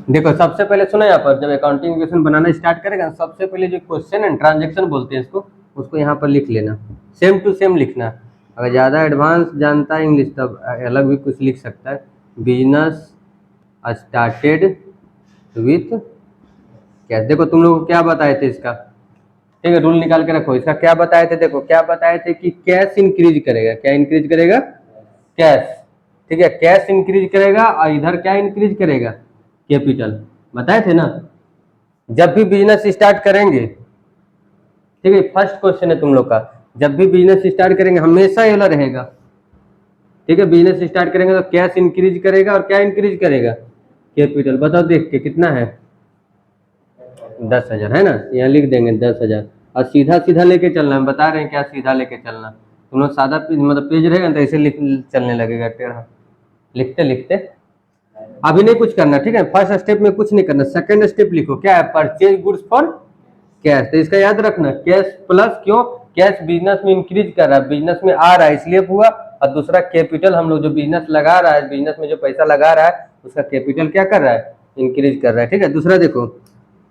देखो सबसे पहले सुनो, यहाँ पर जब अकाउंटिंग इक्वेशन बनाना स्टार्ट करेगा सबसे पहले जो क्वेश्चन है ट्रांजेक्शन बोलते हैं इसको, उसको यहाँ पर लिख लेना, सेम टू सेम लिखना। अगर ज़्यादा एडवांस जानता है इंग्लिश तब अलग भी कुछ लिख सकता है। Business started with cash. देखो तुम लोग को क्या बताए थे इसका, ठीक है, रूल निकाल के रखो। इसका क्या बताए थे, देखो क्या बताए थे कि कैश इंक्रीज करेगा। क्या इंक्रीज करेगा? कैश। ठीक है, कैश इंक्रीज करेगा और इधर क्या इंक्रीज करेगा? कैपिटल। बताए थे ना। जब भी बिजनेस स्टार्ट करेंगे, ठीक है, फर्स्ट क्वेश्चन है तुम लोग का, जब भी बिजनेस स्टार्ट करेंगे हमेशा ये वाला रहेगा। ठीक है, बिजनेस स्टार्ट करेंगे तो कैश इंक्रीज करेगा और क्या इंक्रीज करेगा? कैपिटल। बताओ देख के कितना है? 10,000 है ना, यहाँ लिख देंगे 10,000 और सीधा सीधा लेके चलना है। बता रहे हैं क्या सीधा लेके चलना। तुम लोग सादा पेज मतलब पेज रहेगा तो ऐसे लिख चलने लगेगा टेढ़ा, लिखते लिखते। अभी नहीं कुछ करना, ठीक है, फर्स्ट स्टेप में कुछ नहीं करना। सेकंड स्टेप लिखो, क्या है? Purchase goods for cash. तो इसका याद रखना, कैश प्लस, क्यों? कैश बिजनेस में इंक्रीज कर रहा है, बिजनेस में आ रहा है इसलिए हुआ। और दूसरा कैपिटल, हम लोग जो बिजनेस लगा रहा है, बिजनेस में जो पैसा लगा रहा है उसका कैपिटल क्या कर रहा है? इंक्रीज कर रहा है। ठीक है, दूसरा देखो,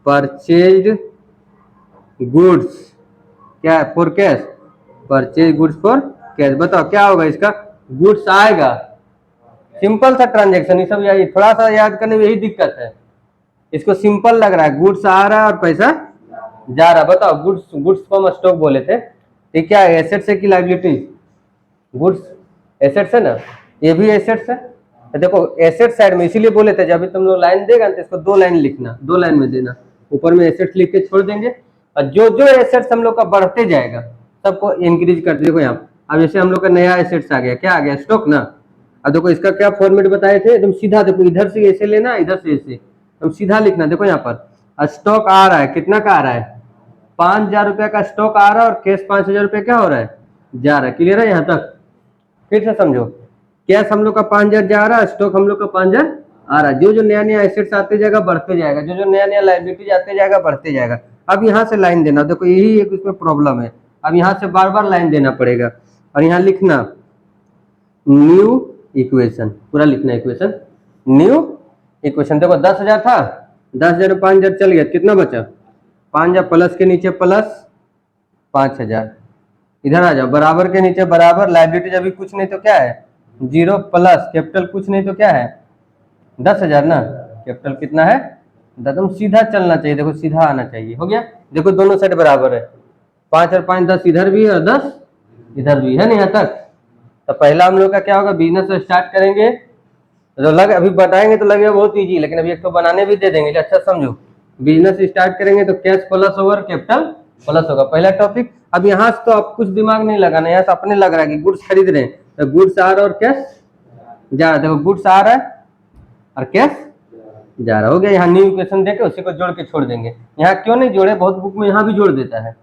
परचेज गुड्स क्या है? For cash. Purchase goods for cash. बताओ क्या होगा इसका? गुड्स आएगा। सिंपल सा ट्रांजेक्शन, ये सब यही थोड़ा सा याद करने में यही दिक्कत है। इसको सिंपल लग रहा है, गुड्स आ रहा है और पैसा जा रहा है। बताओ गुड्स, गुड्स को हम स्टॉक बोले थे, ये क्या है? एसेट्स है कि लायबिलिटीज? गुड्स एसेट्स है ना, ये भी एसेट्स है। तो देखो एसेट साइड में इसीलिए बोले थे, जब भी तुम लोग लाइन देगा तो इसको 2 लाइन लिखना, 2 लाइन में देना, ऊपर में एसेट्स लिख के छोड़ देंगे। और जो जो एसेट्स हम लोग का बढ़ते जाएगा सबको इंक्रीज करते। देखो यहाँ अब जैसे हम लोग का नया एसेट्स आ गया, क्या आ गया? स्टॉक ना। अब देखो इसका क्या फॉर्मेट बताए थे, एकदम सीधा। देखो इधर से ऐसे लेना, इधर से ऐसे एकदम सीधा लिखना। देखो यहाँ पर स्टॉक आ रहा है, कितना का आ रहा है? 5,000 रुपया का स्टॉक आ रहा है और कैश 5,000 रुपया क्या हो रहा है? जा रहा है। क्लियर है यहाँ तक? फिर से समझो, कैश हम लोग का 5,000 जा रहा है, स्टॉक हम लोग का 5,000 आ रहा है। जो जो नया नया एसेट्स आते जाएगा बढ़ते जाएगा, जो जो नया नया लाइबिलिटीज आते जाएगा बढ़ते जाएगा। अब यहाँ से लाइन देना, देखो यही एक उसमें प्रॉब्लम है। अब यहाँ से बार बार लाइन देना पड़ेगा और यहाँ लिखना न्यू इक्वेशन, पूरा लिखना इक्वेशन, न्यू इक्वेशन। देखो 10,000 था, 10,000 में 5,000 चल गया, कितना बचा? 5,000 प्लस के नीचे प्लस 5,000, इधर आ जाओ, बराबर के नीचे बराबर, लाइबिलिटीज अभी कुछ नहीं तो क्या है? 0 प्लस कैपिटल कुछ नहीं तो क्या है? 10,000 ना। कैपिटल कितना है? एकदम सीधा चलना चाहिए, देखो सीधा आना चाहिए। हो गया। देखो दोनों साइड बराबर है, 5 और 5 10, इधर भी और 10 इधर भी है ना यहाँ तक। तो पहला हम लोग का क्या होगा? बिजनेस स्टार्ट करेंगे तो अभी बताएंगे तो लगेगा बहुत इजी, लेकिन अभी एक तो बनाने भी दे देंगे। अच्छा समझो, बिजनेस स्टार्ट करेंगे तो cash plus over capital plus होगा, पहला टॉपिक। अब यहाँ से तो आप कुछ दिमाग नहीं लगाना, यहाँ से अपने लग रहा है कि गुड्स खरीद रहे हैं तो गुड्स आ रहा है और कैश जा रहा है। देखो गुड्स आ रहा है और कैश जा रहा। हो गया। यहाँ न्यू इक्वेशन देके उसी को जोड़ के छोड़ देंगे। यहाँ क्यों नहीं जोड़े? बहुत बुक में यहाँ भी जोड़ देता है,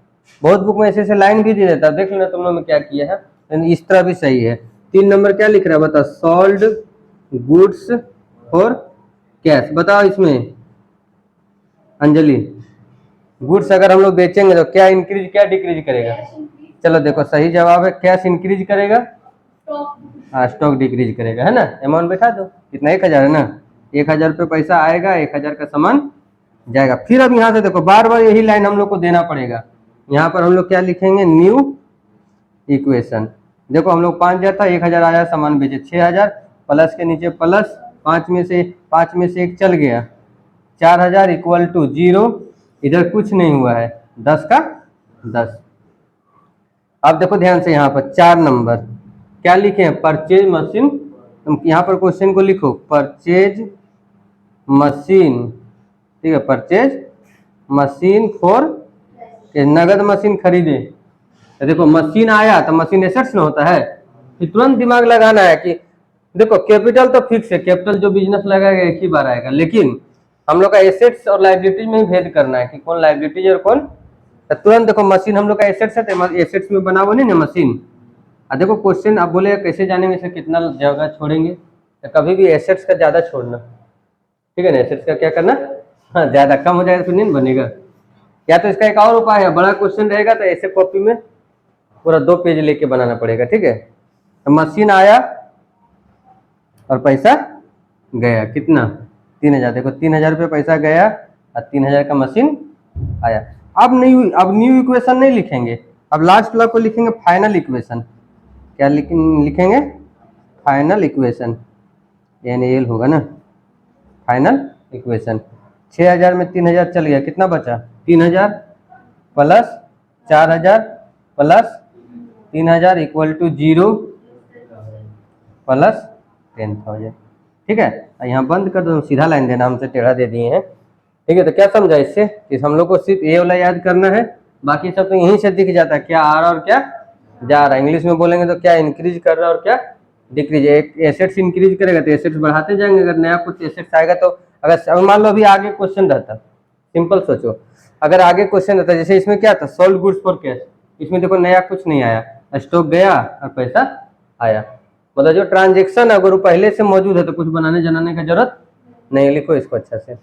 बहुत बुक में ऐसे ऐसे लाइन भी दे देता है। देख लेना तुम लोग में क्या किया है, इस तरह भी सही है। 3 नंबर क्या लिख रहा है बताओ? Sold goods for cash. बताओ इसमें अंजलि, गुड्स अगर हम लोग बेचेंगे तो क्या इंक्रीज क्या डिक्रीज करेगा? चलो देखो सही जवाब है, कैश इंक्रीज करेगा, हाँ स्टॉक डिक्रीज करेगा, है ना। अमाउंट बैठा दो, कितना? 1,000 है ना। 1,000 रुपये पैसा आएगा, 1,000 का सामान जाएगा। फिर अब यहाँ से देखो बार बार यही लाइन हम लोग को देना पड़ेगा। यहाँ पर हम लोग क्या लिखेंगे? New equation. देखो हम लोग 5,000 था, 1,000 आया, सामान बेचे 6,000, प्लस के नीचे प्लस, 5 में से 1 चल गया, 4,000 इक्वल टू 0। इधर कुछ नहीं हुआ है, 10 का 10। अब देखो ध्यान से, यहाँ पर 4 नंबर क्या लिखे हैं? Purchase machine. यहाँ पर क्वेश्चन को लिखो, परचेज मशीन, ठीक है, परचेज मशीन फॉर नगद मशीन खरीदे। तो देखो मशीन आया तो मशीन एसेट्स में होता है, फिर तुरंत दिमाग लगाना है कि देखो कैपिटल तो फिक्स है, कैपिटल जो बिजनेस लगाएगा एक ही बार आएगा, लेकिन हम लोग का एसेट्स और लाइबिलिटीज में ही भेद करना है कि कौन लाइबिलिटीज और कौन। तो तुरंत देखो मशीन हम लोग का एसेट्स है तो एसेट्स में बना हुआ नहीं ना मशीन। और देखो क्वेश्चन अब बोले कैसे जानेंगे इसे कितना जगह छोड़ेंगे, तो कभी भी एसेट्स का ज़्यादा छोड़ना, ठीक है ना। एसेट्स का क्या करना? हाँ ज़्यादा, कम हो जाएगा तो नहीं बनेगा। या तो इसका एक और उपाय है, बड़ा क्वेश्चन रहेगा तो ऐसे कॉपी में पूरा 2 पेज लेके बनाना पड़ेगा, ठीक है। तो मशीन आया और पैसा गया, कितना? 3000, देखो 3000 रुपये पैसा गया और 3000 का मशीन आया। अब न्यू इक्वेशन नहीं लिखेंगे, अब लास्ट वाला को लिखेंगे फाइनल इक्वेशन। क्या लिखेंगे? फाइनल इक्वेशन, NaL होगा ना, फाइनल इक्वेशन। 6000 में 3000 चल गया, कितना बचा? 3000 plus 4000 plus 3000 equal to 0 plus 10,000। ठीक है, यहाँ बंद कर दो, सीधा लाइन देना, हमसे टेढ़ा दे दिए हैं। ठीक है, तो क्या समझा इससे कि हम लोग को सिर्फ ये वाला याद करना है, बाकी सब तो यहीं से दिख जाता है क्या आ रहा और क्या जा रहा है। इंग्लिश में बोलेंगे तो क्या इंक्रीज कर रहा है और क्या डिक्रीज। एक एसेट्स इंक्रीज करेगा तो एसेट्स बढ़ाते जाएंगे, अगर नया कुछ एसेट्स आएगा तो अगर मान लो अभी आगे क्वेश्चन रहता, सिंपल सोचो, अगर आगे क्वेश्चन रहता जैसे इसमें क्या था, सोल्ड गुड्स फॉर कैश, इसमें देखो नया कुछ नहीं आया, स्टॉक गया और पैसा आया। मतलब जो ट्रांजेक्शन अगर वो पहले से मौजूद है तो कुछ बनाने जनाने का जरूरत नहीं। लिखो इसको अच्छा से।